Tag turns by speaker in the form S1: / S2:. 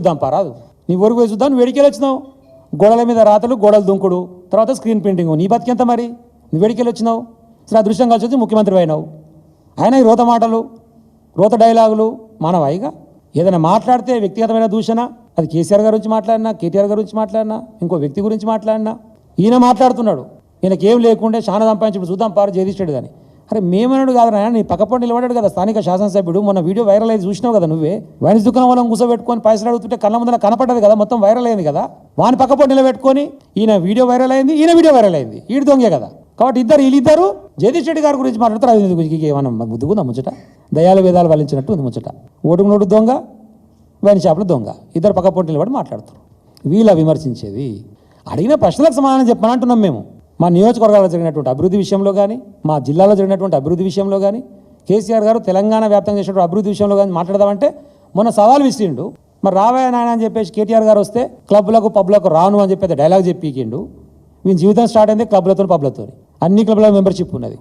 S1: చూద్దాం పారాదు నీ ఊరికి పోయి చూద్దాం. నువ్వు వేడికెళ్ళి వచ్చినావు, గోడల మీద రాతలు, గోడలు దుంకుడు, తర్వాత స్క్రీన్ ప్రింటింగ్. నీ బతికెంత మరి? నువ్వు వేడికెళ్ళి వచ్చినావు, సరే అదృష్టం కలిసి వచ్చి ముఖ్యమంత్రి అయినావు. ఆయన ఈ రోత మాటలు, రోత డైలాగులు మానవాయిగా. ఏదైనా మాట్లాడితే వ్యక్తిగతమైన దూషణ, అది కేసీఆర్ గారి గురించి మాట్లాడినా, కేటీఆర్ గారి గురించి మాట్లాడినా, ఇంకో వ్యక్తి గురించి మాట్లాడినా. ఈయన మాట్లాడుతున్నాడు, ఈయనకేం లేకుండే చాలా సంపాదించి చూద్దాం పారు జగదీష్ రెడ్డి అని. అరే మేమన్నాడు కాదు నాయన, నీ పక్కపొండి నిలబడాడు కదా స్థానిక శాసనసభ్యుడు. మొన్న వీడియో వైరల్ అయింది చూసినావు కదా నువ్వే. వాని దుకాణం వల్ల కూర్చోబెట్టుకొని పైసలు అడుగుతుంటే కళ్ళ ముందర కనపడ్డది కదా, మొత్తం వైరల్ అయింది కదా. వాని పక్కపొండి నిలబెట్టుకొని ఈయన వీడియో వైరల్ అయింది, ఈయన వీడియో వైరల్ అయింది. ఈడు దొంగే కదా. కాబట్టి వీళ్ళిద్దరు జగదీష్ రెడ్డి గారి గురించి మాట్లాడతారు. అది ఏమన్నా ముద్దుకుందా ముచ్చట? దయాలు వేదాలు వలించినట్టు ఉంది ముచ్చట. ఓటుకు నోటు దొంగ, వైన్ షాపులు దొంగ, ఇద్దరు పక్కపొంటి నిలబడి మాట్లాడుతారు. వీళ్ళ విమర్శించేది. అడిగిన ప్రశ్నలకు సమాధానం చెప్పమంటున్నాం మేము. మా నియోజకవర్గాల్లో జరిగినటువంటి అభివృద్ధి విషయంలో కానీ, మా జిల్లాలో జరిగినటువంటి అభివృద్ధి విషయంలో కానీ, కేసీఆర్ గారు తెలంగాణ వ్యాప్తంగా చేసినటువంటి అభివృద్ధి విషయంలో కానీ మాట్లాడదామంటే మొన్న సవాల్ విసిరిండు. మరి రావయ్య నాయన అని చెప్పేసి కేటీఆర్ గారు వస్తే క్లబ్లకు పబ్లకు రాను అని చెప్పేది డైలాగ్ చెప్పికిండు. వీని జీవితం స్టార్ట్ అయింది క్లబ్లతో పబ్లతో. అన్ని క్లబ్ల మెంబర్షిప్ ఉన్నది.